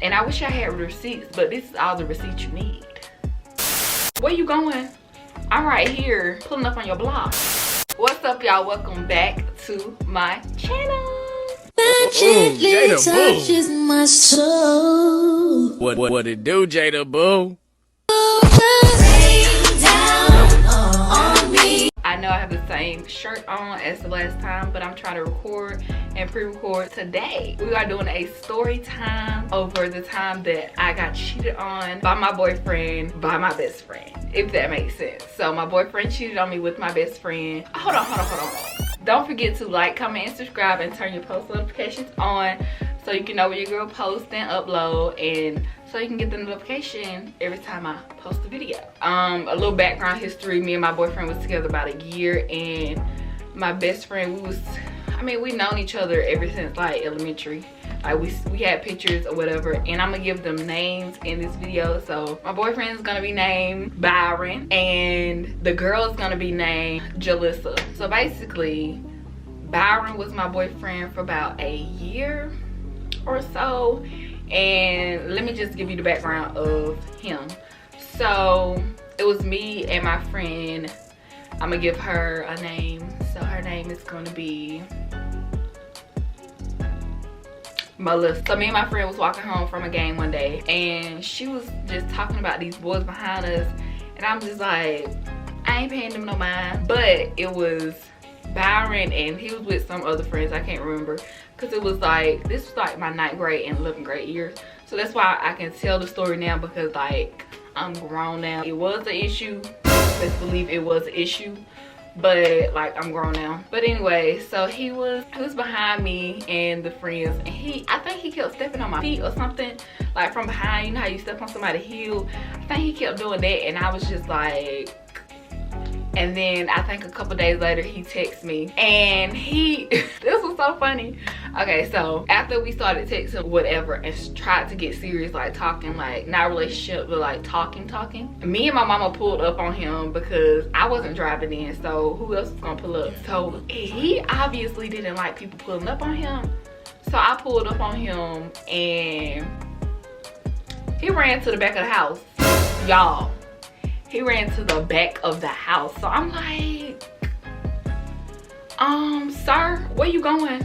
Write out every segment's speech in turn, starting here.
And I wish I had receipts, but this is all the receipts you need. Where you going? I'm right here, pulling up on your block. What's up, y'all? Welcome back to my channel. Jada touches my soul. What it do, Jada Boo? I know I have the same shirt on as the last time, but I'm trying to record and pre-record today. We are doing a story time over the time that I got cheated on by my boyfriend, by my best friend, if that makes sense. So my boyfriend cheated on me with my best friend. Hold on. Don't forget to like, comment, and subscribe, and turn your post notifications on so you can know when your girl posts and upload, and so you can get the notification every time I post a video. A little background history: me and my boyfriend was together about a year, and my best friend, we've known each other ever since like elementary. Like we had pictures or whatever, and I'm gonna give them names in this video. So my boyfriend is gonna be named Byron, and the girl is gonna be named Jalissa. So basically, Byron was my boyfriend for about a year or so, and let me just give you the background of him. So it was me and my friend. I'm gonna give her a name. So her name is gonna be Melissa. So me and my friend was walking home from a game one day, and she was just talking about these boys behind us, and I'm just like, I ain't paying them no mind. But it was Byron, and he was with some other friends, I can't remember, because it was like, this was like my 9th grade and 11th grade years. So that's why I can tell the story now, because like I'm grown now. It was an issue, let's believe it was an issue, but like I'm grown now. But anyway, so he was behind me and the friends, and I think he kept stepping on my feet or something, like from behind. You know how you step on somebody's heel? I think he kept doing that, and I was just like, and then I think a couple days later he texted me, and this was so funny. Okay, so after we started texting whatever and tried to get serious, like talking, like not relationship, but like talking, me and my mama pulled up on him because I wasn't driving in, so who else was gonna pull up? So he obviously didn't like people pulling up on him, so I pulled up on him, and he ran to the back of the house, y'all. He ran to the back of the house. So I'm like, sir, where you going?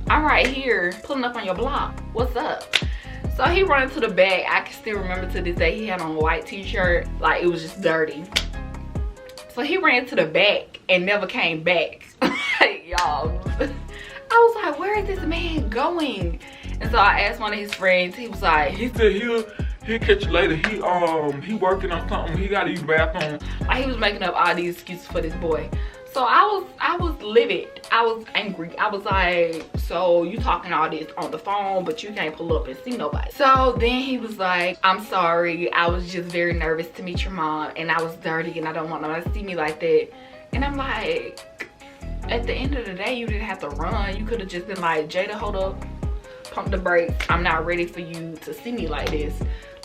I'm right here, pulling up on your block. What's up? So he ran to the back. I can still remember to this day, he had on a white t-shirt, like it was just dirty. So he ran to the back and never came back. Like, y'all, I was like, where is this man going? And so I asked one of his friends. He was like, He said he'll catch you later. He working on something. He gotta use the bathroom. Like, he was making up all these excuses for this boy. So I was livid. I was angry. I was like, so you talking all this on the phone, but you can't pull up and see nobody. So then he was like, I'm sorry. I was just very nervous to meet your mom, and I was dirty, and I don't want nobody to see me like that. And I'm like, at the end of the day, you didn't have to run. You could have just been like, Jada, hold up, pump the brakes. I'm not ready for you to see me like this.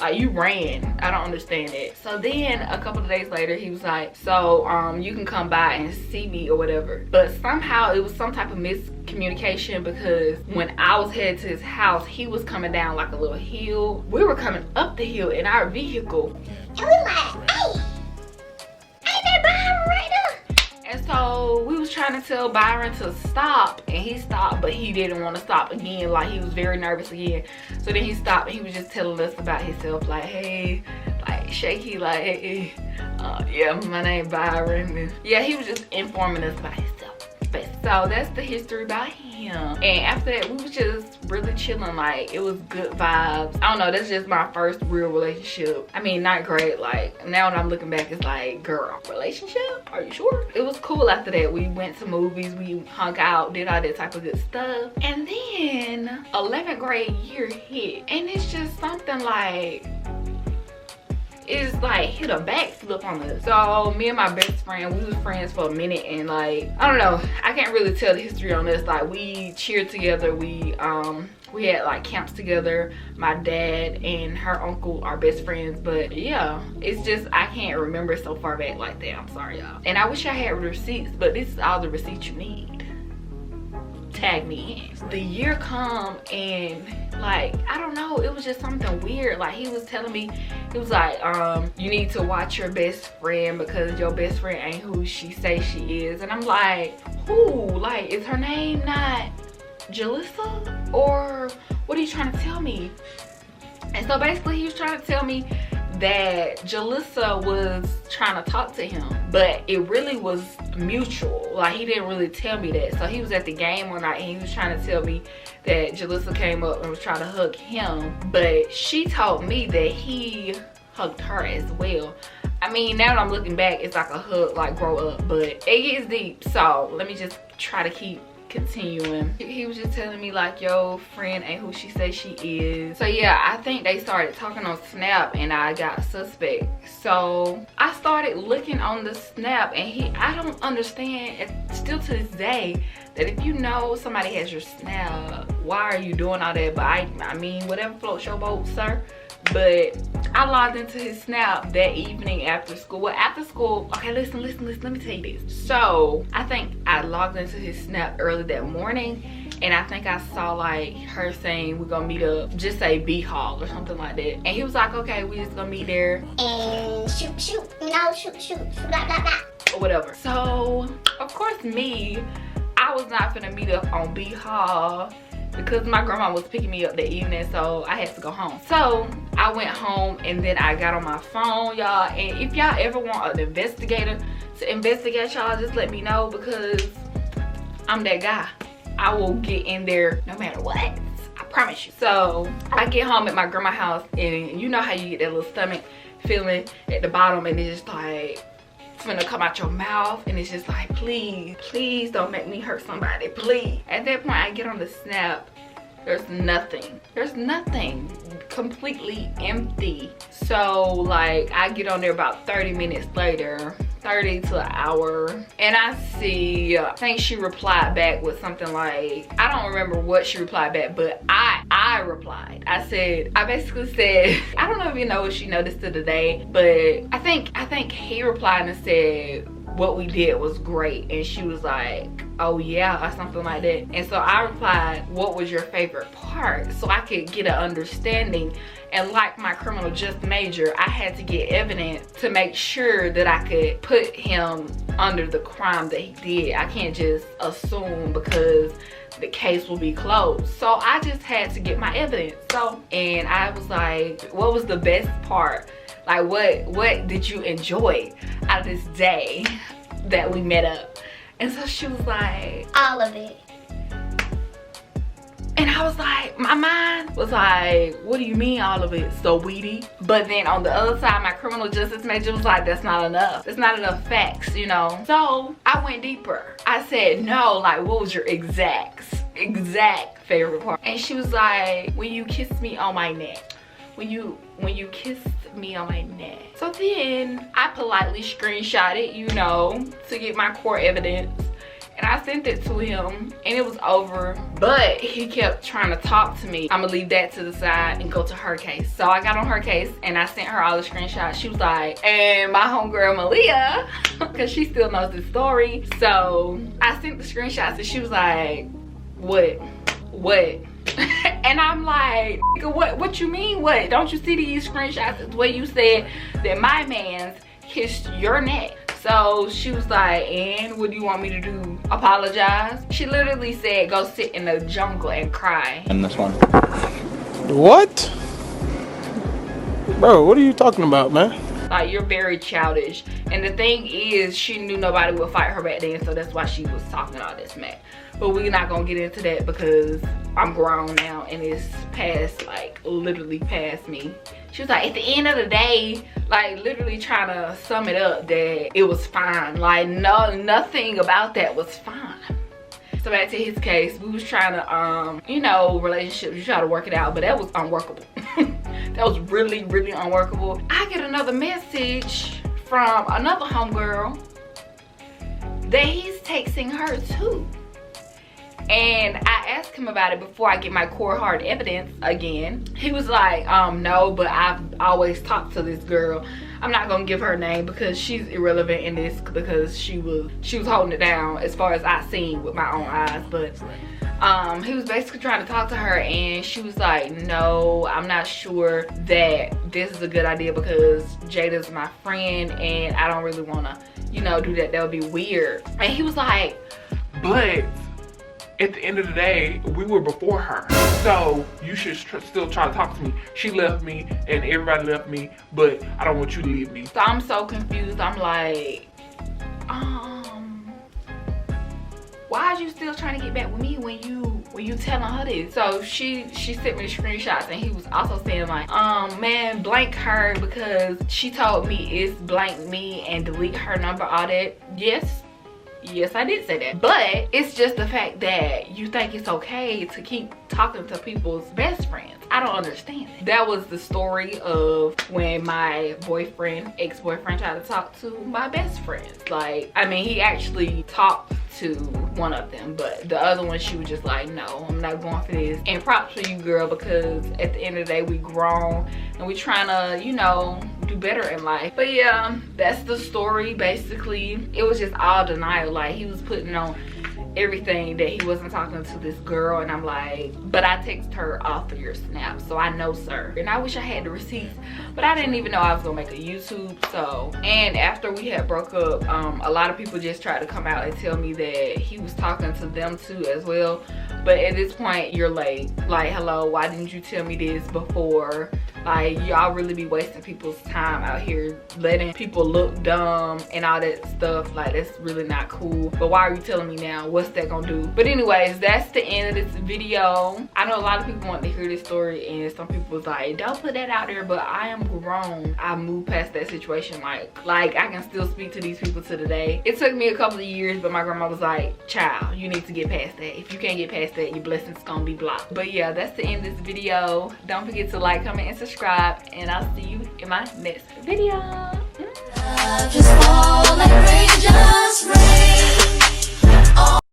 Like, you ran. I don't understand it. So then a couple of days later, he was like, so you can come by and see me or whatever. But somehow it was some type of miscommunication, because when I was headed to his house, he was coming down like a little hill. We were coming up the hill in our vehicle, and we were like, hey, ain't that Byron right there? And so we was trying to tell Byron to stop, and he stopped, but he didn't want to stop again. Like, he was very nervous again. So then he stopped, and he was just telling us about himself, like, hey, like shaky, like, hey, yeah, my name Byron. And yeah, he was just informing us about himself. So that's the history about him. And after that, we was just really chilling. Like, it was good vibes. I don't know, that's just my first real relationship. I mean, not great. Like, now when I'm looking back, it's like, girl, relationship? Are you sure? It was cool after that. We went to movies, we hung out, did all that type of good stuff. And then 11th grade year hit, and it's just something like, it's like hit a backflip on us. So me and my best friend, we was friends for a minute, and like, I don't know, I can't really tell the history on this. Like, we cheered together, we had like camps together. My dad and her uncle are best friends. But yeah, it's just, I can't remember so far back like that. I'm sorry, y'all. And I wish I had receipts, but this is all the receipts you need. tag me in. The year come and like, I don't know, it was just something weird. Like he was telling me, he was like, you need to watch your best friend because your best friend ain't who she say she is. And I'm like, who? Like, is her name not Jalissa? Or what are you trying to tell me? And so basically he was trying to tell me that Jalissa was trying to talk to him, but it really was mutual. Like he didn't really tell me that. So he was at the game one night and he was trying to tell me that Jalissa came up and was trying to hug him, but she told me that he hugged her as well. I mean, now that I'm looking back, it's like a hug, like grow up, but it gets deep. So let me just try to keep continuing. He was just telling me like, your friend ain't who she say she is. So yeah, I think they started talking on Snap and I got suspect. So I started looking on the Snap and I don't understand still to this day that if you know somebody has your Snap, why are you doing all that? But I mean, whatever floats your boat, sir. But I logged into his Snap that evening after school. Well, after school, okay, listen, let me tell you this. So I think I logged into his Snap early that morning and I think I saw like her saying we're gonna meet up, just say B Hall or something like that. And he was like, okay, we just gonna meet there and shoot, you know, shoot, blah, blah, blah. or whatever. So of course I was not gonna meet up on B Hall because my grandma was picking me up that evening, so I had to go home. So I went home and then I got on my phone, y'all. And if y'all ever want an investigator to investigate y'all, just let me know because I'm that guy. I will get in there no matter what. I promise you. So I get home at my grandma's house and you know how you get that little stomach feeling at the bottom and it's just like gonna come out your mouth and it's just like, please don't make me hurt somebody, please. At that point I get on the Snap, there's nothing, completely empty. So like I get on there about 30 minutes later, 30 to an hour, and I see I think she replied back with something like, I don't remember what she replied back, but I replied. I basically said, I don't know if you know what she noticed to today, but I think he replied and said what we did was great, and she was like, oh yeah, or something like that. And so I replied, what was your favorite part? So I could get an understanding. And like my criminal justice major, I had to get evidence to make sure that I could put him under the crime that he did. I can't just assume because the case will be closed. So I just had to get my evidence. So, and I was like, what was the best part? Like what did you enjoy out of this day that we met up? And so she was like, all of it. And I was like, my mind was like, what do you mean all of it, sweetie? But then on the other side, my criminal justice major was like, that's not enough. That's not enough facts, you know? So I went deeper. I said, no, like what was your exact favorite part? And she was like, when you kissed me on my neck. When you kissed me on my neck. So then I politely screenshot it, you know, to get my court evidence. And I sent it to him and it was over, but he kept trying to talk to me. I'm gonna leave that to the side and go to her case. So I got on her case and I sent her all the screenshots. She was like, and my homegirl Malia, because she still knows the story. So I sent the screenshots and she was like, what? And I'm like, what you mean what? Don't you see these screenshots? It's where you said that my man's kissed your neck. So she was like, and what do you want me to do? Apologize? She literally said, go sit in the jungle and cry. And this one. What? Bro, what are you talking about, man? Like, you're very childish. And the thing is, she knew nobody would fight her back then, so that's why she was talking all this smack. But we're not gonna get into that because I'm grown now and it's past, like literally past me. She was like, at the end of the day, like literally trying to sum it up that it was fine. Like nothing about that was fine. So back to his case, we was trying to, you know, relationships, you try to work it out, but that was unworkable. That was really, really unworkable. I get another message from another homegirl that he's texting her too. And I asked him about it before I get my core hard evidence again. He was like, no, but I've always talked to this girl. I'm not gonna give her name because she's irrelevant in this because she was holding it down as far as I seen with my own eyes. But He was basically trying to talk to her, and she was like, no, I'm not sure that this is a good idea because Jada's my friend and I don't really want to, you know, do that. That would be weird. And he was like, but at the end of the day, we were before her, so you should still try to talk to me. She left me and everybody left me, but I don't want you to leave me. So I'm so confused. I'm like, why are you still trying to get back with me when you telling her this? So she sent me the screenshots, and he was also saying like, man, blank her because she told me it's blank me and delete her number, all that. Yes, I did say that. But it's just the fact that you think it's okay to keep talking to people's best friends. I don't understand it. That was the story of when my ex-boyfriend tried to talk to my best friends. Like, I mean, he actually talked to one of them, but the other one, she was just like, no, I'm not going for this. And props to you, girl, because at the end of the day, we grown and we trying to, you know, do better in life. But yeah, that's the story. Basically, it was just all denial. Like, he was putting on everything that he wasn't talking to this girl, and I'm like, but I texted her off of your snap, so I know, sir. And I wish I had the receipts, but I didn't even know I was gonna make a YouTube. So, and after we had broke up, a lot of people just tried to come out and tell me that he was talking to them too as well. But at this point, you're late. Like, hello, why didn't you tell me this before? Like, y'all really be wasting people's time out here, letting people look dumb and all that stuff. Like, that's really not cool. But why are you telling me now? What's that gonna do? But anyways, that's the end of this video. I know a lot of people want to hear this story, and some people was like, don't put that out there, but I am grown. I moved past that situation. Like I can still speak to these people to today. It took me a couple of years, but my grandma was like, child, you need to get past that. If you can't get past that, your blessings gonna be blocked. But yeah, that's the end of this video. Don't forget to like, comment, and subscribe, and I'll see you in my next video.